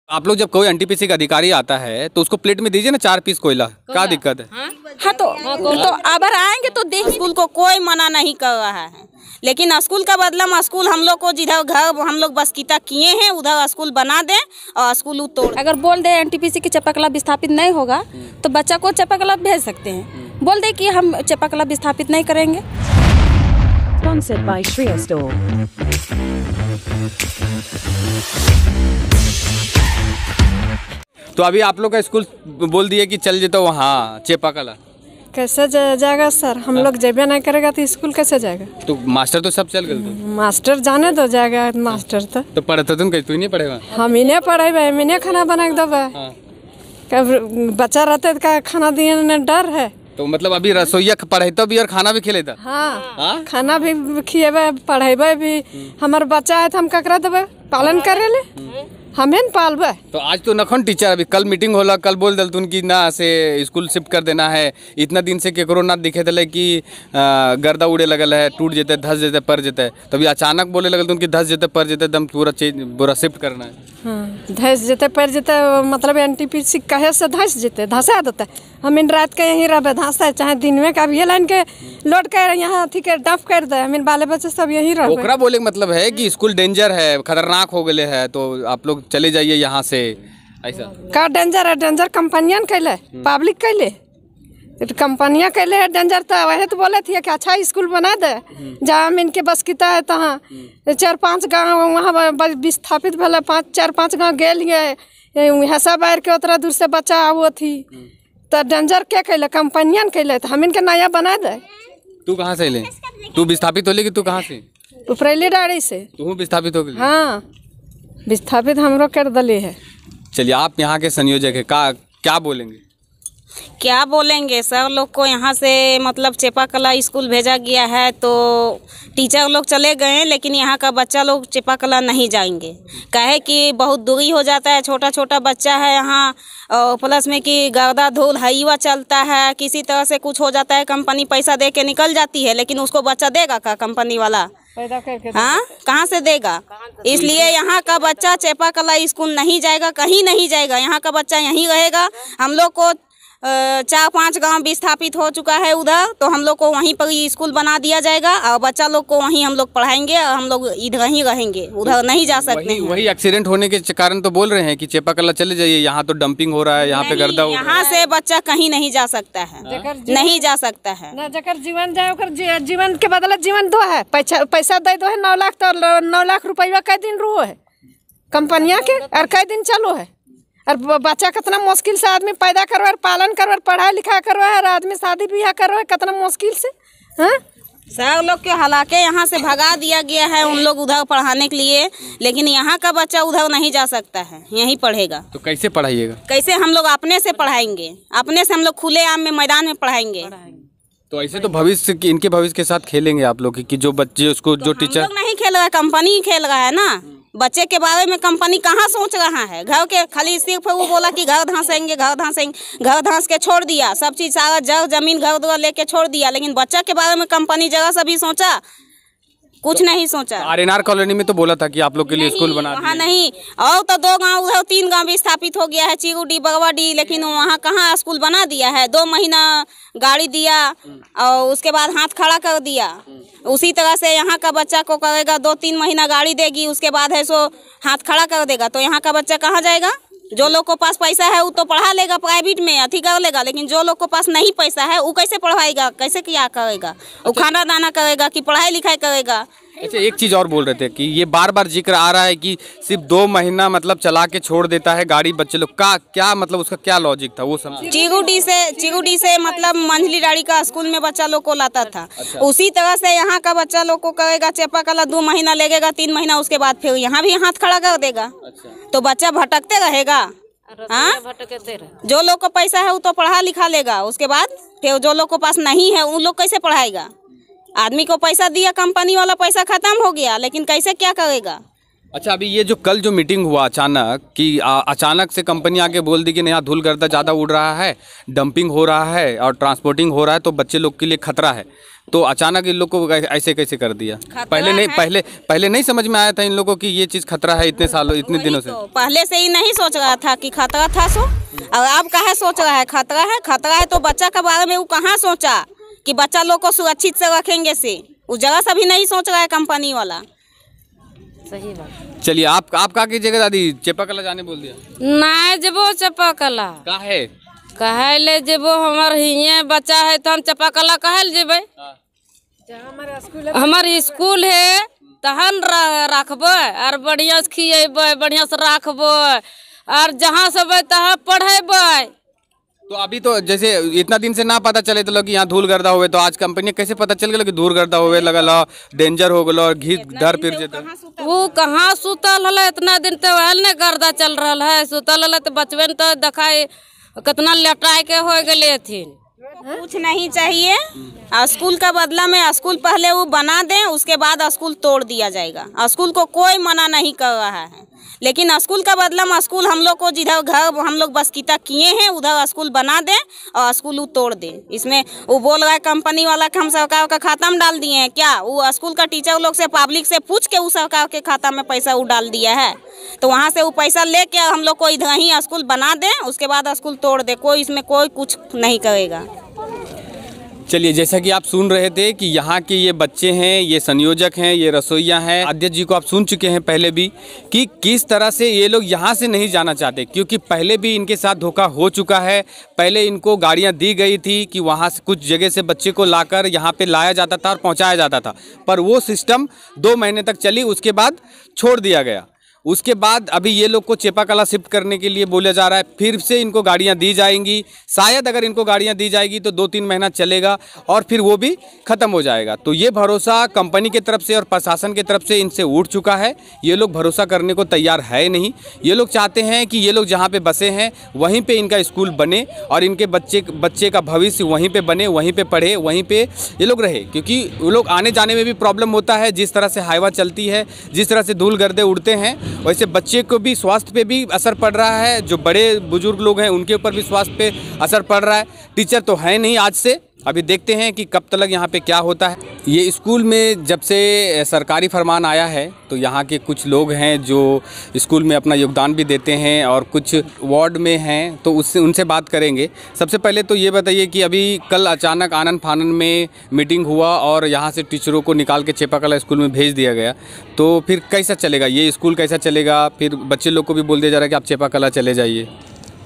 आप लोग जब कोई एनटीपीसी का अधिकारी आता है तो उसको प्लेट में दीजिए ना 4 पीस कोयला, क्या दिक्कत है? हाँ तो अगर आएंगे तो देख, स्कूल को कोई मना नहीं कर रहा है, लेकिन स्कूल का बदला स्कूल हम लोग को जिधर घर हम लोग बसकीता किए हैं उधर स्कूल बना दें और स्कूल तोड़। अगर बोल दे एनटीपीसी की चापाकल विस्थापित नहीं होगा तो बच्चा को चापाकल भेज सकते हैं। बोल दे कि हम चापाकल विस्थापित नहीं करेंगे। Sponsored by Shriya Store. तो अभी आप लोग का स्कूल बोल दिए कि चल जेतो वहाँ चेपाकला, कैसे जाएगा सर? हम लोग जेबे नहीं करेगा तो स्कूल कैसे जाएगा? तो मास्टर तो सब चल गए तो मास्टर जाने तो जाएगा मास्टर तो पढ़ते तुम कहीं नहीं पढ़ेगा? हम इन्हें पढ़ेबे, हम इन्हें खाना बना के देवे। बच्चा रहते का खाना दिए डर है तो मतलब अभी रसोईया पढ़ेता भी और खाना भी खिलेता? हाँ, खाना भी खिएबे पढ़ेबे भी। हमारे बच्चा है तो हम ककरा देवे? पालन करे ले हमें न पालबे। तो आज तो नखन टीचर अभी कल मीटिंग होला, कल बोल दल तुन की ना से स्कूल शिफ्ट कर देना है। इतना दिन से केकरो ना दिखे थे कि गर्दा उड़े लगल है, टूट जेते, धस जेते, पर जेते, तभी अचानक बोले लगल तुन की धस जेते पर जेते, दम पूरा चीज पूरा शिफ्ट करना है। हाँ, धस जेते पर जेते मतलब एनटीपीसी कहे से धस जेते, धसा देते। हम इन रात के यहीं रहे धंसा, चाहे दिन में कभी लाइन के लोड कर यहाँ अथी के डंप कर दे। हम बाले बच्चे सब यहीं रहे। ओकरा बोले मतलब है कि स्कूल डेंजर है, खतरनाक हो गए है, तो आप लोग चले जाइए यहाँ से, ऐसा का डेंजर है? डेंजर कंपनियां कैले, पब्लिक कैले, कंपनियां कैले है डेंजर। तो वही तो बोले थे कि अच्छा स्कूल बना दे जहाँ इनके बस किता है तहाँ 4-5 गाँव वहाँ विस्थापित भले 4-5 गाँव गए हंसा बाहर के उतरा दूर से बच्चा आओ थी तो डेंजर क्या कैले? कंपनियां कैले तो हम इनके नया बना दे। तू कहाँ से ले? तू विस्थापित हो ले कि तू कहाँ से? उपरेली डाड़ी से। तू विस्थापित हो गई? हाँ, विस्थापित हम लोग कर दले है। चलिए, आप यहाँ के संयोजक है, क्या बोलेंगे? क्या बोलेंगे सर, लोग को यहाँ से मतलब चेपाकला स्कूल भेजा गया है तो टीचर लोग चले गए हैं, लेकिन यहाँ का बच्चा लोग चेपाकला नहीं जाएंगे। कहे कि बहुत दूरी हो जाता है, छोटा छोटा बच्चा है यहाँ, प्लस में कि गर्दा धूल हाईवा चलता है, किसी तरह से कुछ हो जाता है, कंपनी पैसा दे के निकल जाती है, लेकिन उसको बच्चा देगा का कंपनी वाला? हाँ, कहाँ से देगा? इसलिए यहाँ का बच्चा चेपाकला स्कूल नहीं जाएगा, कहीं नहीं जाएगा। यहाँ का बच्चा यहीं रहेगा। हम लोग को 4-5 गांव विस्थापित हो चुका है उधर, तो हम लोग को वहीं पर ही स्कूल बना दिया जाएगा और बच्चा लोग को वहीं हम लोग पढ़ाएंगे और हम लोग इधर ही रहेंगे, उधर नहीं जा सकते हैं। वही एक्सीडेंट होने के कारण तो बोल रहे हैं कि चेपाकला चले जाइए, यहाँ तो डंपिंग हो रहा है, यहाँ पे गर्दा हो रहा है। यहाँ से बच्चा कहीं नहीं जा सकता है, नहीं जा सकता है। ना जकर जीवन जाए, जीवन के बदले जीवन दो है, पैसा दे दो है 9 लाख, तो 9 लाख रुपया कई दिन रो है कंपनिया के और कई दिन चलो है। और बच्चा कितना मुश्किल से आदमी पैदा करवा, पालन करवा, पढ़ाई लिखा करवा है, आदमी शादी ब्याह करवा कितना मुश्किल से। हाँ, सब लोग के हालांकि यहाँ से भगा दिया गया है उन लोग उधर पढ़ाने के लिए, लेकिन यहाँ का बच्चा उधर नहीं जा सकता है, यहीं पढ़ेगा। तो कैसे पढ़ाइएगा? कैसे? हम लोग अपने से पढ़ाएंगे, अपने से हम लोग खुले आम में मैदान में पढ़ाएंगे। तो ऐसे तो भविष्य, इनके भविष्य के साथ खेलेंगे आप लोग कि जो बच्चे उसको जो टीचर हम लोग नहीं खेल रहा है, कंपनी ही खेल रहा है ना। बच्चे के बारे में कंपनी कहाँ सोच रहा है? घर के खाली सिर्फ वो बोला कि घर धंसेंगे, घर धंसेंगे, घर धंस के छोड़ दिया, सब चीज सारा जग जमीन घर द्वार लेके छोड़ दिया, लेकिन बच्चा के बारे में कंपनी जगह से भी सोचा? कुछ नहीं सोचा। आरएनआर कॉलोनी में तो बोला था कि आप लोग के लिए स्कूल बना दिया। वहाँ नहीं, और तो 2 गांव उधर 3 गांव भी स्थापित हो गया है, चिरुडी बगवाडी, लेकिन वहाँ कहाँ स्कूल बना दिया है? 2 महीना गाड़ी दिया और उसके बाद हाथ खड़ा कर दिया। उसी तरह से यहाँ का बच्चा को करेगा, 2-3 महीना गाड़ी देगी, उसके बाद है सो हाथ खड़ा कर देगा, तो यहाँ का बच्चा कहाँ जाएगा? जो लोग को पास पैसा है वो तो पढ़ा लेगा, प्राइवेट में अथी कर लेगा, लेकिन जो लोग को पास नहीं पैसा है वो कैसे पढ़वाएगा, कैसे क्या करेगा? वो खाना दाना करेगा कि पढ़ाई लिखाई करेगा? अच्छा, एक चीज और बोल रहे थे कि ये बार बार जिक्र आ रहा है कि सिर्फ 2 महीना मतलब चला के छोड़ देता है गाड़ी बच्चे लोग का, क्या मतलब उसका क्या लॉजिक था वो समझ? चिरुडी से मतलब मंझली डाड़ी का स्कूल में बच्चा लोग को लाता था। अच्छा। उसी तरह से यहाँ का बच्चा लोग को करेगा चेपाकला, 2 महीना लगेगा, 3 महीना उसके बाद फिर यहाँ भी हाथ खड़ा कर देगा। अच्छा। तो बच्चा भटकते रहेगा। हाँ, जो लोग को पैसा है वो तो पढ़ा लिखा लेगा, उसके बाद फिर जो लोग को पास नहीं है उन लोग कैसे पढ़ाएगा? आदमी को पैसा दिया, कंपनी वाला पैसा खत्म हो गया, लेकिन कैसे क्या करेगा? अच्छा, अभी ये जो कल जो मीटिंग हुआ अचानक कि अचानक से कंपनी आके बोल दी कि यहाँ धूल गर्दा ज़्यादा उड़ रहा है, डंपिंग हो रहा है और ट्रांसपोर्टिंग हो रहा है, तो बच्चे लोग के लिए खतरा है, तो अचानक इन लोग को ऐसे कैसे कर दिया? पहले नहीं समझ में आया था इन लोगों को कि ये चीज़ खतरा है इतने सालों इतने दिनों से? तो पहले से ही नहीं सोच रहा था कि खतरा था सो, और अब कहाँ सोच रहा है खतरा है तो बच्चा के बारे में वो कहाँ सोचा कि बच्चा लोग को सुरक्षित से रखेंगे से, उस जगह से भी नहीं सोच रहा है कंपनी वाला। सही बात। चलिए आप का कीजिएगा दादी, चेपाकला जाने बोल दिया? नहीं जबो चपाकला कहे ले जेबो, हमार हिये बच्चा है तो हम चपाकला कहे ले जेबे। हमार स्कूल है तहन रखबो और बढ़िया से खिएबे, बढ़िया से रखबो और जहाँ सब तहाँ पढ़ेबे। तो अभी तो जैसे इतना दिन से ना पता चले तो लोग यहाँ धूल गर्दा हुए, तो आज कंपनी कैसे पता चल गया कि धूल गर्दा हुए लगल डेंजर हो गलो और घी डर फिर जेता? वो कहाँ सुतल है इतना दिन तो वह ने गर्दा चल रहा है, सुतल है तो बचबे तो दिखाई कितना लटाए के हो गए थी। कुछ नहीं चाहिए, स्कूल का बदला में स्कूल पहले वो बना दें, उसके बाद स्कूल तोड़ दिया जाएगा। स्कूल को कोई मना नहीं कर रहा है, लेकिन स्कूल का बदला में स्कूल हम लोग को जिधर घर हम लोग बसकीता किए हैं उधर स्कूल बना दें और स्कूल वो तोड़ दें। इसमें वो बोल रहा है कंपनी वाला कि हम सरकार का खाता में डाल दिए हैं क्या? वो स्कूल का टीचर लोग से पब्लिक से पूछ के वो सरकार के खाता में पैसा वो डाल दिया है, तो वहाँ से वो पैसा लेके हम लोग को इधर ही स्कूल बना दें, उसके बाद स्कूल तोड़ दे। कोई इसमें कोई कुछ नहीं करेगा। चलिए, जैसा कि आप सुन रहे थे कि यहाँ के ये बच्चे हैं, ये संयोजक हैं, ये रसोइया हैं, अध्यक्ष जी को आप सुन चुके हैं पहले भी कि किस तरह से ये लोग यहाँ से नहीं जाना चाहते, क्योंकि पहले भी इनके साथ धोखा हो चुका है। पहले इनको गाड़ियाँ दी गई थी कि वहाँ से कुछ जगह से बच्चे को लाकर यहाँ पे लाया जाता था और पहुँचाया जाता था, पर वो सिस्टम 2 महीने तक चली, उसके बाद छोड़ दिया गया। उसके बाद अभी ये लोग को चेपाकला शिफ्ट करने के लिए बोला जा रहा है, फिर से इनको गाड़ियां दी जाएंगी। शायद अगर इनको गाड़ियां दी जाएगी तो 2-3 महीना चलेगा और फिर वो भी ख़त्म हो जाएगा। तो ये भरोसा कंपनी की तरफ से और प्रशासन की तरफ से इनसे उठ चुका है। ये लोग भरोसा करने को तैयार है नहीं। ये लोग चाहते हैं कि ये लोग जहाँ पर बसे हैं वहीं पर इनका स्कूल बने और इनके बच्चे का भविष्य वहीं पर बने, वहीं पर पढ़े, वहीं पर ये लोग रहे, क्योंकि वो लोग आने जाने में भी प्रॉब्लम होता है। जिस तरह से हवा चलती है, जिस तरह से धूल गर्दे उड़ते हैं, वैसे बच्चे को भी स्वास्थ्य पे भी असर पड़ रहा है। जो बड़े बुजुर्ग लोग हैं उनके ऊपर भी स्वास्थ्य पे असर पड़ रहा है। टीचर तो है नहीं आज से, अभी देखते हैं कि कब तक यहाँ पे क्या होता है। ये स्कूल में जब से सरकारी फरमान आया है तो यहाँ के कुछ लोग हैं जो स्कूल में अपना योगदान भी देते हैं और कुछ वार्ड में हैं, तो उससे उनसे बात करेंगे। सबसे पहले तो ये बताइए कि अभी कल अचानक आनन फानन में मीटिंग हुआ और यहाँ से टीचरों को निकाल के चेपाकला स्कूल में भेज दिया गया, तो फिर कैसा चलेगा ये स्कूल, कैसा चलेगा? फिर बच्चे लोग को भी बोल दिया जा रहा है कि आप चेपाकला चले जाइए।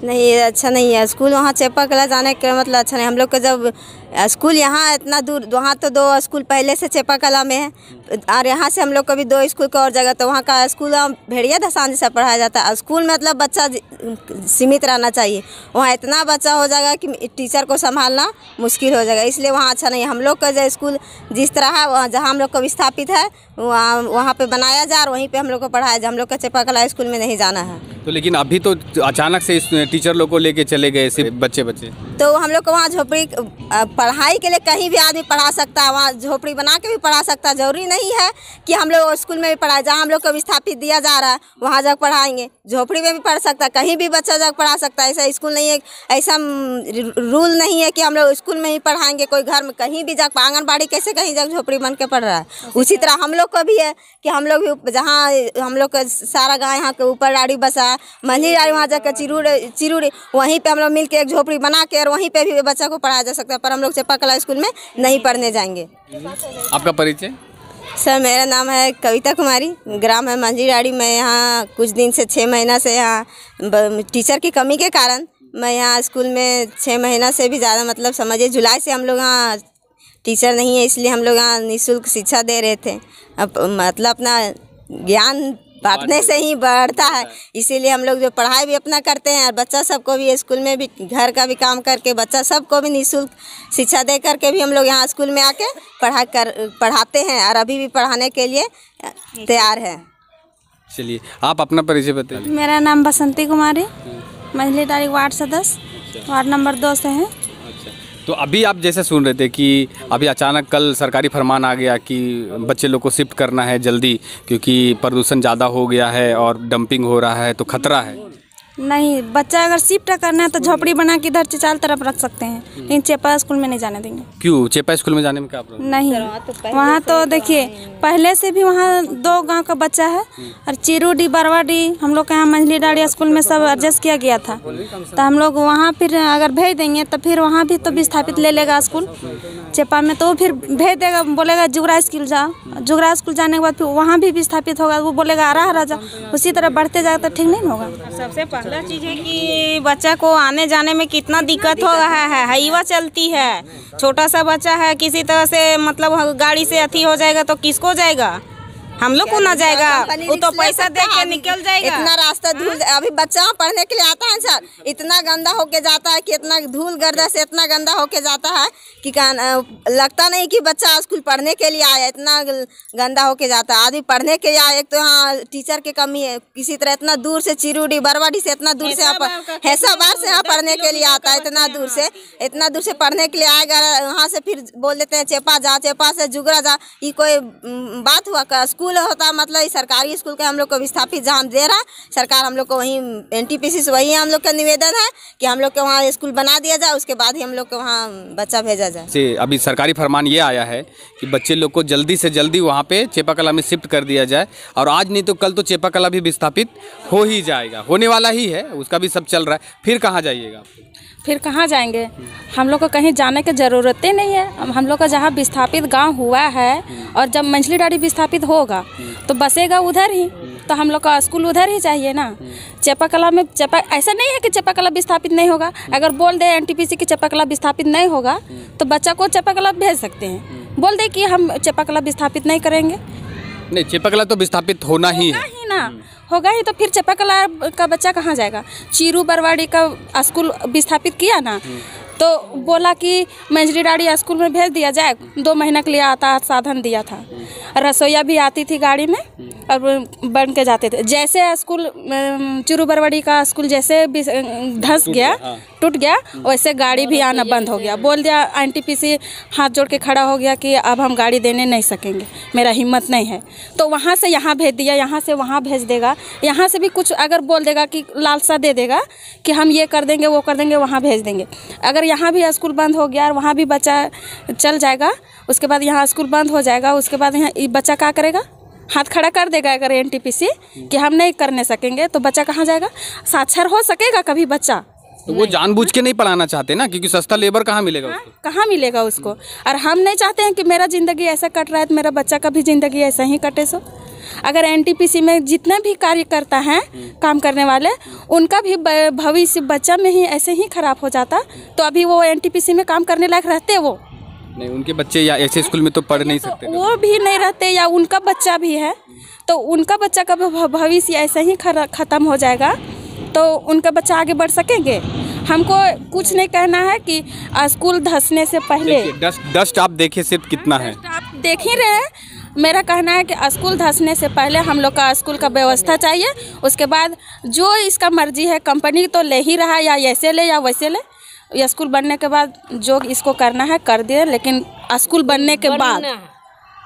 नहीं, अच्छा नहीं है स्कूल, वहाँ चेपाकला जाने का मतलब अच्छा नहीं। हम लोग को जब स्कूल यहाँ इतना दूर, वहाँ तो 2 स्कूल पहले से चेपाकला में है और यहाँ से हम लोग को भी 2 स्कूल का और जगह, तो वहाँ का स्कूल भेड़िया धसान जैसा पढ़ाया जाता है। स्कूल में मतलब बच्चा सीमित रहना चाहिए, वहाँ इतना बच्चा हो जाएगा कि टीचर को संभालना मुश्किल हो जाएगा, इसलिए वहाँ अच्छा नहीं है। हम लोग का जो स्कूल जिस तरह है वहाँ जहाँ हम लोग को विस्थापित है वहाँ पे बनाया जा और वहीं पे हम लोग को पढ़ाया जा। हम लोग का चेपाकला स्कूल में नहीं जाना है। तो लेकिन अभी तो अचानक से इस टीचर लोग को लेके चले गए सिर्फ बच्चे, तो हम लोग को वहाँ झोपड़ी पढ़ाई के लिए कहीं भी आदमी पढ़ा सकता है, वहाँ झोपड़ी बना के भी पढ़ा सकता है। जरूरी नहीं है कि हम लोग स्कूल में भी पढ़ाए, जहाँ हम लोग को विस्थापित दिया जा रहा है वहाँ जाकर पढ़ाएंगे। झोपड़ी में भी पढ़ सकता है, कहीं भी बच्चा जाकर पढ़ा सकता है। ऐसा स्कूल नहीं है, ऐसा रूल नहीं है कि हम लोग स्कूल में ही पढ़ाएंगे। कोई घर में कहीं भी जाकर, आंगनबाड़ी कैसे कहीं जाकर झोपड़ी बन के पढ़ रहा है, उसी तरह हम लोग को भी है कि हम लोग भी जहाँ हम लोग का सारा गाँव यहाँ के ऊपर डाड़ी बसा है, मंझली डाड़ी, वहाँ जाकर चिरूर वहीं पे हम लोग मिल के एक झोपड़ी बना के और वहीं पे भी बच्चा को पढ़ाया जा सकता है, पर हम लोग चेपाकला स्कूल में नहीं पढ़ने जाएंगे। आपका परिचय? सर, मेरा नाम है कविता कुमारी, ग्राम है मंझली डाड़ी। मैं यहाँ कुछ दिन से 6 महीना से यहाँ टीचर की कमी के कारण मैं यहाँ स्कूल में 6 महीना से भी ज़्यादा, मतलब समझिए जुलाई से हम लोग यहाँ टीचर नहीं है, इसलिए हम लोग यहाँ निःशुल्क शिक्षा दे रहे थे। अब मतलब अपना ज्ञान बांटने से ही बढ़ता है, इसीलिए हम लोग जो पढ़ाई भी अपना करते हैं और बच्चा सबको भी स्कूल में भी घर का भी काम करके बच्चा सबको भी निःशुल्क शिक्षा दे करके भी हम लोग यहाँ स्कूल में आके पढ़ाते हैं और अभी भी पढ़ाने के लिए तैयार है। चलिए, आप अपना परिचय बताइए। मेरा नाम बसंती कुमारी, मंझली डाड़ी वार्ड सदस्य, वार्ड नंबर 2 से हैं। तो अभी आप जैसे सुन रहे थे कि अभी अचानक कल सरकारी फरमान आ गया कि बच्चे लोग को शिफ्ट करना है जल्दी, क्योंकि प्रदूषण ज़्यादा हो गया है और डंपिंग हो रहा है, तो खतरा है। नहीं, बच्चा अगर शिफ्ट करना है तो झोपड़ी बना के इधर चार तरफ रख सकते हैं, लेकिन चेपा स्कूल में नहीं जाने देंगे। क्यों? चेपा स्कूल में जाने में क्या प्रॉब्लम? नहीं, वहाँ तो देखिए पहले से भी वहाँ 2 गांव का बच्चा है और चिरूडी बरवाडी हम लोग के यहाँ मंझली डाड़ी स्कूल में सब एडजस्ट किया गया था। तो हम लोग वहाँ फिर अगर भेज देंगे तो फिर वहाँ भी तो विस्थापित ले लेगा स्कूल चेपा में, तो फिर भेज देगा, बोलेगा जुगरा स्कूल जाओ, जुगरा स्कूल जाने के बाद फिर वहाँ भी विस्थापित होगा, वो बोलेगा आरा जाओ, उसी तरह बढ़ते जाएगा तो ठीक नहीं होगा। सबसे पहला चीज़ है कि बच्चा को आने जाने में कितना दिक्कत हो रहा है, हाईवा चलती है, छोटा सा बच्चा है, किसी तरह से मतलब गाड़ी से अथी हो जाएगा तो किसको जाएगा? हम लोग को ना जाएगा, वो तो पैसा दे के निकल जाएगा। इतना रास्ता धूल, अभी बच्चा पढ़ने के लिए आता है सर, इतना गंदा होके जाता है कि इतना धूल गर्दा से इतना गंदा होके जाता है कि लगता नहीं कि बच्चा स्कूल पढ़ने के लिए आया, इतना गंदा होके जाता है। आदमी पढ़ने के लिए आया, एक तो यहाँ टीचर की कमी है, किसी तरह इतना दूर से चिरूडी बरवाडी से इतना दूर से हैसाबाद से यहाँ पढ़ने के लिए आता है, इतना दूर से पढ़ने के लिए आएगा, वहाँ से फिर बोल देते हैं चेपा जा, चेपा से जुगरा जा। ये कोई बात हुआ का? स्कूल होता मतलब सरकारी स्कूल के हम लोग को विस्थापित जहाँ दे रहा सरकार, हम लोग को वहीं NTPC से वही हम लोग का निवेदन है कि हम लोग के वहाँ स्कूल बना दिया जाए, उसके बाद ही हम लोग को वहाँ बच्चा भेजा जाए। अभी सरकारी फरमान ये आया है कि बच्चे लोग को जल्दी से जल्दी वहाँ पे चेपा कला में शिफ्ट कर दिया जाए, और आज नहीं तो कल तो चेपा कला भी विस्थापित हो ही जाएगा, होने वाला ही है, उसका भी सब चल रहा है। फिर कहाँ जाइएगा? फिर कहाँ जाएंगे? हम लोग को कहीं जाने की ज़रूरत ही नहीं है। हम लोग का जहाँ विस्थापित गांव हुआ है और जब मंझली डाड़ी विस्थापित होगा तो बसेगा उधर ही, तो हम लोग का स्कूल उधर ही चाहिए ना। चेपा कला में ऐसा नहीं है कि चेपा कला विस्थापित नहीं होगा, अगर बोल दे NTPC की चेपा कला विस्थापित नहीं होगा तो बच्चा को चेपा कला भेज सकते हैं। बोल दे कि हम चेपा कला विस्थापित नहीं करेंगे, नहीं चेपा कला तो विस्थापित होना ही है ना, होगा ही, तो फिर चेपा कला का बच्चा कहाँ जाएगा? चीरू बरवाड़ी का स्कूल विस्थापित किया ना, तो बोला कि मंझली डाड़ी स्कूल में भेज दिया जाए, 2 महीना के लिए आता साधन दिया था, रसोईया भी आती थी गाड़ी में और बन के जाते थे। जैसे स्कूल चीरू बरवाड़ी का स्कूल जैसे धंस गया, टूट गया, वैसे गाड़ी भी आना बंद हो गया। बोल दिया NTPC हाथ जोड़ के खड़ा हो गया कि अब हम गाड़ी देने नहीं सकेंगे, मेरा हिम्मत नहीं है, तो वहाँ से यहाँ भेज दिया, यहाँ से वहाँ भेज देगा, यहाँ से भी कुछ अगर बोल देगा कि लालसा दे देगा कि हम ये कर देंगे वो कर देंगे, वहाँ भेज देंगे। अगर यहाँ भी स्कूल बंद हो गया और वहाँ भी बच्चा चल जाएगा, उसके बाद यहाँ स्कूल बंद हो जाएगा, उसके बाद यहाँ बच्चा क्या करेगा? हाथ खड़ा कर देगा अगर NTPC कि हम नहीं करने सकेंगे, तो बच्चा कहाँ जाएगा? साक्षर हो सकेगा कभी बच्चा? तो वो जानबूझ के नहीं पढ़ाना चाहते ना, क्योंकि सस्ता लेबर कहाँ मिलेगा उसको? कहाँ मिलेगा उसको? और हम नहीं चाहते हैं कि मेरा ज़िंदगी ऐसा कट रहा है तो मेरा बच्चा का भी ज़िंदगी ऐसा ही कटे। सो अगर NTPC में जितने भी कार्यकर्ता हैं काम करने वाले, उनका भी भविष्य बच्चा में ही ऐसे ही खराब हो जाता, तो अभी वो NTPC में काम करने लायक रहते वो नहीं, उनके बच्चे या ऐसे स्कूल में तो पढ़ नहीं सकते, वो भी नहीं रहते, या उनका बच्चा भी है तो उनका बच्चा का भविष्य ऐसे ही ख़त्म हो जाएगा, तो उनका बच्चा आगे बढ़ सकेंगे। हमको कुछ नहीं कहना है कि स्कूल धंसने से पहले डस्ट आप देखिए सिर्फ कितना है, आप देख ही रहे हैं। मेरा कहना है कि स्कूल धंसने से पहले हम लोग का स्कूल का व्यवस्था चाहिए, उसके बाद जो इसका मर्जी है, कंपनी तो ले ही रहा है, या ऐसे ले या वैसे ले, या स्कूल बनने के बाद जो इसको करना है कर दे, लेकिन स्कूल बनने के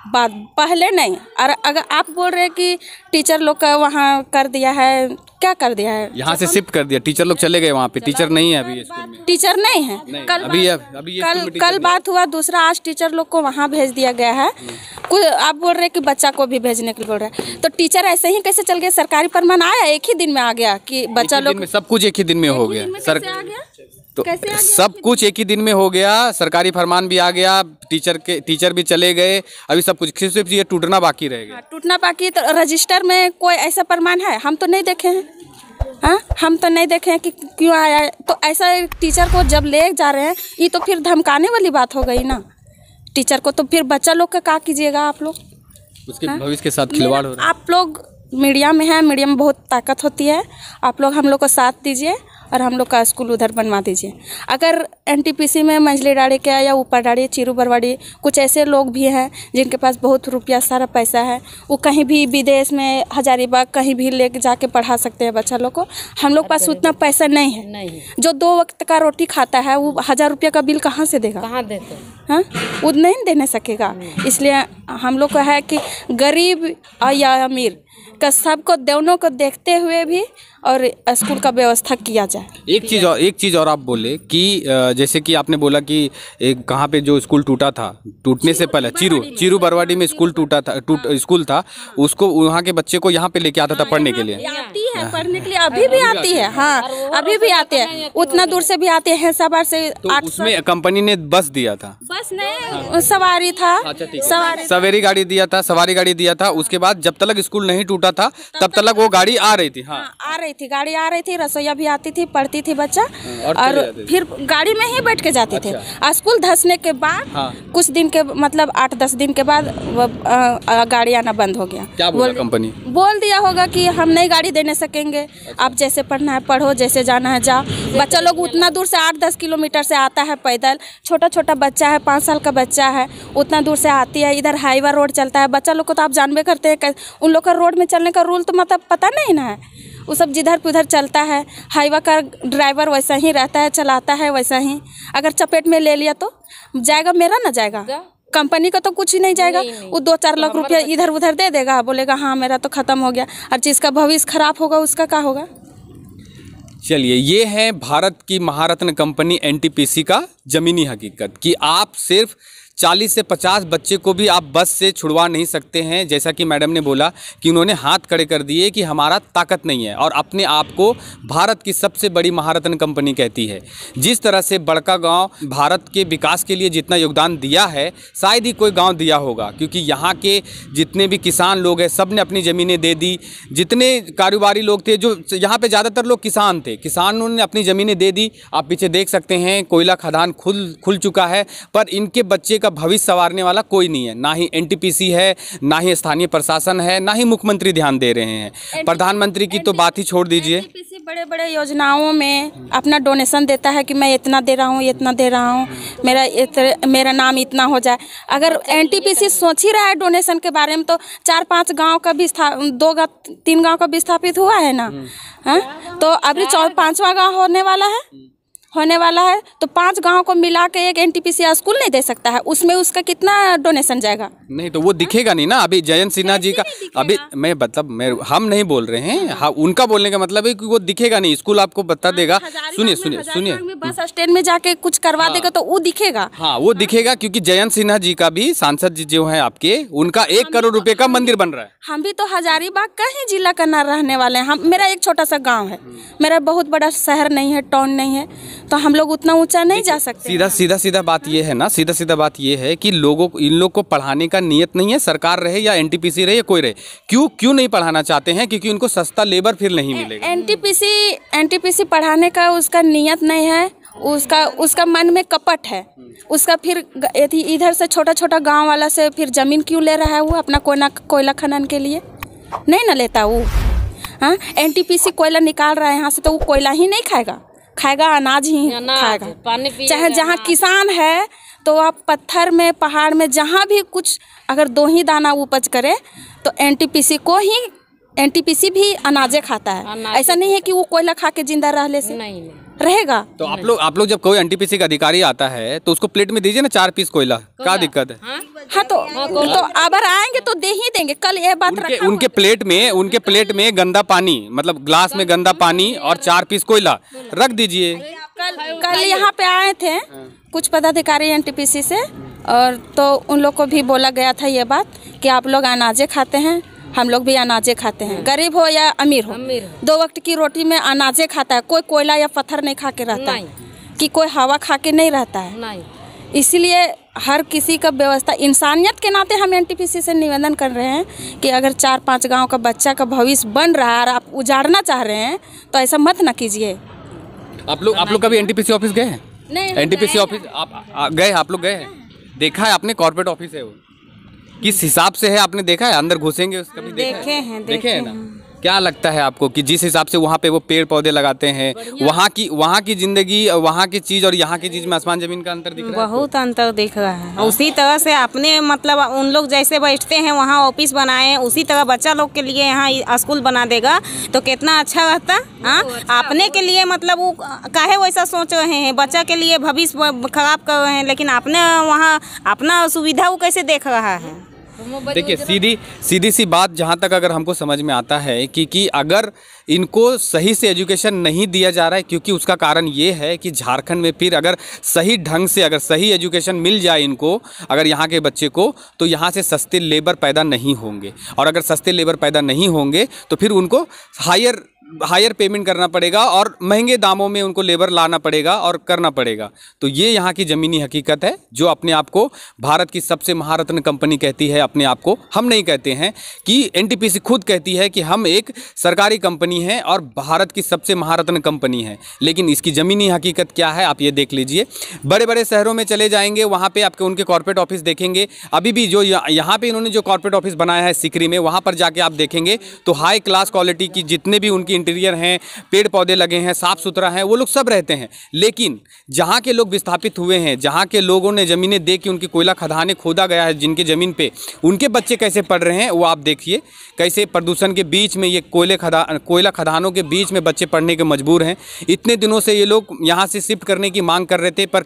बाद पहले नहीं। और अगर आप बोल रहे हैं कि टीचर लोग का वहाँ कर दिया है, क्या कर दिया है? यहाँ से शिफ्ट कर दिया, टीचर लोग चले गए वहाँ पे, टीचर नहीं है अभी स्कूल में, टीचर नहीं है। कल बात हुआ दूसरा, आज टीचर लोग को वहाँ भेज दिया गया है। कुछ आप बोल रहे हैं कि बच्चा को भी भेजने के लिए बोल रहे हैं, तो टीचर ऐसे ही कैसे चल गए? सरकारी फरमान आया, एक ही दिन में आ गया कि बच्चा लोग, सब कुछ एक ही दिन में हो गया, तो सब कुछ एक ही दिन में हो गया, सरकारी फरमान भी आ गया, टीचर भी चले गए, अभी सब कुछ सिर्फ ये टूटना बाकी रहेगा। टूटना बाकी, तो रजिस्टर में कोई ऐसा फरमान है? हम तो नहीं देखे हैं, हाँ हम तो नहीं देखे हैं कि क्यों आया है। तो ऐसा टीचर को जब ले जा रहे हैं, ये तो फिर धमकाने वाली बात हो गई ना टीचर को, तो फिर बच्चा लोग का क्या कीजिएगा आप लोग? उसके भविष्य के साथ खिलवाड़ हो रहा है। आप लोग मीडिया में हैं, मीडिया में बहुत ताकत होती है, आप लोग हम लोग को साथ दीजिए और हम लोग का स्कूल उधर बनवा दीजिए। अगर NTPC में मंझली डाड़ी के या ऊपर डाड़ी, चीरू बरवाड़ी, कुछ ऐसे लोग भी हैं जिनके पास बहुत रुपया सारा पैसा है, वो कहीं भी विदेश में हजारीबाग कहीं भी ले जाके पढ़ा सकते हैं बच्चा लोग को। हम लोग पास उतना पैसा नहीं है। जो 2 वक्त का रोटी खाता है वो 1000 रुपया का बिल कहाँ से देगा? कहाँ देते? हाँ, वो नहीं देने सकेगा। इसलिए हम लोग को है कि गरीब या अमीर का सबको दोनों को देखते हुए भी और स्कूल का व्यवस्था किया जाए। एक चीज़ और आप बोले कि जैसे कि आपने बोला कि एक कहाँ पे जो स्कूल टूटा था, टूटने से पहले चीरू बरवाडी में स्कूल टूटा था, स्कूल था, उसको वहाँ के बच्चे को यहाँ पे लेके आता था पढ़ने के लिए। आती है पढ़ने के लिए, अभी भी आती है। हाँ, अभी भी आते हैं, उतना दूर से भी आते हैं, सवार से। तो उसमें कंपनी ने बस दिया था, बस नहीं, सवारी था, सवारी गाड़ी दिया था, सवारी गाड़ी दिया था। उसके बाद जब तक स्कूल नहीं टूटा था तब तक वो गाड़ी आ रही थी। हाँ, आ रही थी, गाड़ी आ रही थी, रसोईया भी आती थी, पढ़ती थी बच्चा, और फिर गाड़ी में ही बैठ के जाती थी। स्कूल धंसने के बाद कुछ दिन के मतलब 8-10 दिन के बाद गाड़ी आना बंद हो गया। क्या बोला कंपनी? बोल दिया होगा कि हम नहीं गाड़ी देने सकेंगे, आप जैसे पढ़ना है पढ़ो, जैसे जाना है जाओ। बच्चा लोग उतना दूर से 8-10 किलोमीटर से आता है पैदल, छोटा छोटा बच्चा है, 5 साल का बच्चा है, उतना दूर से आती है। इधर हाईवे रोड चलता है, बच्चा लोग को तो आप जानबे करते हैं, उन लोग का रोड में चलने का रूल तो मतलब पता नहीं ना है। वो सब जिधर उधर चलता है, हाईवा का ड्राइवर वैसा ही रहता है, चलाता है वैसा ही। अगर चपेट में ले लिया तो जाएगा, मेरा ना जाएगा, कंपनी का तो कुछ ही नहीं जाएगा। वो 2-4 लाख रुपया इधर उधर दे देगा, बोलेगा हाँ मेरा तो खत्म हो गया, और जिसका भविष्य खराब होगा उसका क्या होगा। चलिए, ये है भारत की महारत्न कंपनी एनटीपीसी का ज़मीनी हकीकत कि आप सिर्फ 40 से 50 बच्चे को भी आप बस से छुड़वा नहीं सकते हैं। जैसा कि मैडम ने बोला कि उन्होंने हाथ खड़े कर दिए कि हमारा ताकत नहीं है, और अपने आप को भारत की सबसे बड़ी महारत्न कंपनी कहती है। जिस तरह से बड़का गांव भारत के विकास के लिए जितना योगदान दिया है, शायद ही कोई गांव दिया होगा, क्योंकि यहाँ के जितने भी किसान लोग हैं सब ने अपनी ज़मीनें दे दी। जितने कारोबारी लोग थे, जो यहाँ पे ज़्यादातर लोग किसान थे, किसानों ने अपनी ज़मीनें दे दी। आप पीछे देख सकते हैं कोयला खदान खुल चुका है, पर इनके बच्चे का भविष्य संवारने वाला कोई नहीं है। ना ही एनटीपीसी है, ना ही स्थानीय प्रशासन है, ना ही मुख्यमंत्री ध्यान दे रहे हैं। प्रधानमंत्री की तो बात ही छोड़ दीजिए। एनटीपीसी बड़े बड़े योजनाओं में अपना डोनेशन देता है कि मैं इतना दे रहा हूँ, इतना दे रहा हूँ, मेरा नाम इतना हो जाए। अगर एनटीपीसी सोच ही रहा है डोनेशन के बारे में, तो 4-5 गाँव का भी 2-3 गाँव का भी स्थापित हुआ है ना। तो अभी 5वां गाँव होने वाला है, तो 5 गांव को मिला के एक एनटीपीसी स्कूल नहीं दे सकता है, उसमें उसका कितना डोनेशन जाएगा? नहीं तो वो दिखेगा नहीं ना। अभी जयंत सिन्हा जी का, अभी हम नहीं बोल रहे हैं, हाँ, उनका बोलने का मतलब है कि वो दिखेगा नहीं, स्कूल आपको बता देगा। सुनिए, बस स्टैंड में जाके कुछ करवा देगा तो वो दिखेगा। हाँ, वो दिखेगा, क्योंकि जयंत सिन्हा जी का भी सांसद जी जो है आपके, उनका 1 करोड़ रुपए का मंदिर बन रहा है। हम भी तो हजारीबाग का ही जिला का न रहने वाले हैं। मेरा एक छोटा सा गाँव है, मेरा बहुत बड़ा शहर नहीं है, टाउन नहीं है, तो हम लोग उतना ऊंचा नहीं जा सकते। सीधा बात ये है ना, सीधा बात ये है कि इन लोग को पढ़ाने का नियत नहीं है, सरकार रहे या एनटीपीसी रहे या कोई रहे। क्यों नहीं पढ़ाना चाहते हैं? क्योंकि उनको सस्ता लेबर फिर नहीं मिलेगा। एनटीपीसी पढ़ाने का उसका नियत नहीं है, उसका मन में कपट है। उसका फिर इधर से छोटा गांव वाला से फिर जमीन क्यों ले रहा है? वो अपना कोयला खनन के लिए नहीं ना लेता वो। हाँ, एनटीपीसी कोयला निकाल रहा है यहाँ से, तो वो कोयला ही नहीं खाएगा, अनाज ही खाएगा। चाहे जहाँ किसान है तो आप पत्थर में, पहाड़ में, जहाँ भी कुछ अगर 2 ही दाना उपज करे तो एनटीपीसी भी अनाजे खाता है। ऐसा नहीं है कि वो कोयला खा के जिंदा रहने से नहीं रहेगा। तो आप लोग जब कोई एनटीपीसी का अधिकारी आता है तो उसको प्लेट में दीजिए ना 4 पीस कोयला, क्या दिक्कत है? हाँ, तो अगर आएंगे तो दे ही देंगे। कल ये बात उनके प्लेट में गंदा पानी, मतलब ग्लास में गंदा पानी और 4 पीस कोयला रख दीजिए। कल यहाँ पे आए थे कुछ पदाधिकारी एनटीपीसी से, और तो उन लोग को भी बोला गया था ये बात कि आप लोग अनाजे खाते हैं, हम लोग भी अनाजे खाते हैं, गरीब हो या अमीर हो, 2 वक्त की रोटी में अनाजे खाता है। कोई कोयला या पत्थर नहीं खा के रहता है, कि कोई हवा खा के नहीं रहता है। इसलिए हर किसी का व्यवस्था, इंसानियत के नाते हम एनटीपीसी से निवेदन कर रहे हैं कि अगर 4-5 गांव का बच्चा का भविष्य बन रहा है और आप उजाड़ना चाह रहे हैं तो ऐसा मत ना कीजिए। आप लोग कभी एनटीपीसी ऑफिस गए हैं? नहीं, एनटीपीसी ऑफिस आप लोग गए हैं? देखा है आपने? कॉर्पोरेट ऑफिस है वो, किस हिसाब से है आपने देखा है? अंदर घुसेंगे उसका भी देखे हैं ना? क्या लगता है आपको कि जिस हिसाब से वहाँ पे वो पेड़ पौधे लगाते हैं, वहाँ की जिंदगी, वहाँ की चीज़ और यहाँ की चीज़ में आसमान जमीन का अंतर दिख रहा है? बहुत अंतर दिख रहा है। उसी तरह से अपने मतलब उन लोग जैसे बैठते हैं वहाँ ऑफिस बनाए, उसी तरह बच्चा लोग के लिए यहाँ स्कूल बना देगा तो कितना अच्छा रहता। हाँ, अपने के लिए मतलब वो काहे वैसा सोच रहे हैं, बच्चा के लिए भविष्य खराब कर रहे हैं, लेकिन अपने वहाँ अपना सुविधा वो कैसे देख रहा है? देखिए सीधी सी बात जहाँ तक अगर हमको समझ में आता है कि अगर इनको सही से एजुकेशन नहीं दिया जा रहा है, क्योंकि उसका कारण ये है कि झारखंड में फिर अगर सही ढंग से अगर सही एजुकेशन मिल जाए इनको, अगर यहाँ के बच्चे को, तो यहाँ से सस्ते लेबर पैदा नहीं होंगे, और अगर सस्ते लेबर पैदा नहीं होंगे तो फिर उनको हायर पेमेंट करना पड़ेगा और महंगे दामों में उनको लेबर लाना पड़ेगा और करना पड़ेगा। तो ये यहाँ की ज़मीनी हकीकत है, जो अपने आप को भारत की सबसे महारत्न कंपनी कहती है अपने आप को। हम नहीं कहते हैं, कि एनटीपीसी खुद कहती है कि हम एक सरकारी कंपनी है और भारत की सबसे महारत्न कंपनी है। लेकिन इसकी ज़मीनी हकीकत क्या है आप ये देख लीजिए। बड़े बड़े शहरों में चले जाएंगे, वहाँ पर आपके उनके कॉर्पोरेट ऑफिस देखेंगे। अभी भी जो यहाँ पर इन्होंने जो कॉर्पोरेट ऑफिस बनाया है सिकरी में, वहाँ पर जाके आप देखेंगे तो हाई क्लास क्वालिटी की जितने भी उनकी इंटीरियर हैं, पेड़ पौधे लगे हैं, साफ सुथरा है, वो लोग सब रहते हैं। लेकिन जहाँ के लोग विस्थापित हुए हैं, जहाँ के लोगों ने ज़मीनें दे के उनकी कोयला खदानें खोदा गया है, जिनके ज़मीन पे उनके बच्चे कैसे पढ़ रहे हैं वो आप देखिए। कैसे प्रदूषण के बीच में ये कोयला खदानों के बीच में बच्चे पढ़ने के मजबूर हैं। इतने दिनों से ये लोग यहाँ से शिफ्ट करने की मांग कर रहे थे, पर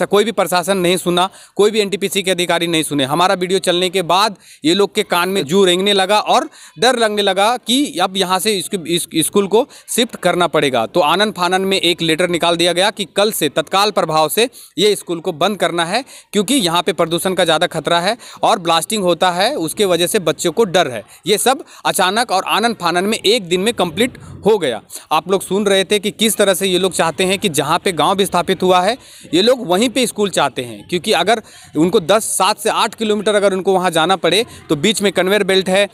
कोई भी प्रशासन नहीं सुना, कोई भी एनटीपीसी के अधिकारी नहीं सुने। हमारा वीडियो चलने के बाद ये लोग के कान में जू रेंगने लगा और डर लगने लगा कि अब यहाँ से स्कूल को शिफ्ट करना पड़ेगा। तो आनन फानन में एक लेटर निकाल दिया गया कि कल से तत्काल प्रभाव से ये स्कूल को बंद करना है, क्योंकि यहाँ पे प्रदूषण का ज़्यादा खतरा है और ब्लास्टिंग होता है, उसके वजह से बच्चों को डर है। ये सब अचानक और आनन फानन में एक दिन में कंप्लीट हो गया। आप लोग सुन रहे थे कि किस तरह से ये लोग चाहते हैं कि जहाँ पे गाँव विस्थापित हुआ है ये लोग वहीं पर स्कूल चाहते हैं, क्योंकि अगर उनको 7 से 8 किलोमीटर अगर उनको वहाँ जाना पड़े तो बीच में कन्वेयर बेल्ट है,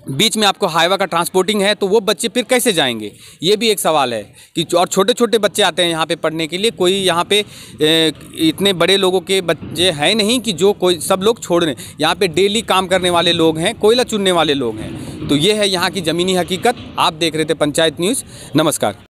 बीच में आपको हाईवा का ट्रांसपोर्टिंग है, तो वो बच्चे फिर कैसे जाएंगे, ये भी एक सवाल है कि। और छोटे छोटे बच्चे आते हैं यहाँ पे पढ़ने के लिए, कोई यहाँ पे इतने बड़े लोगों के बच्चे हैं नहीं कि जो कोई सब लोग छोड़ रहे हैं। यहाँ पे डेली काम करने वाले लोग हैं, कोयला चुनने वाले लोग हैं। तो ये है यहाँ की ज़मीनी हकीकत। आप देख रहे थे पंचायत न्यूज़। नमस्कार।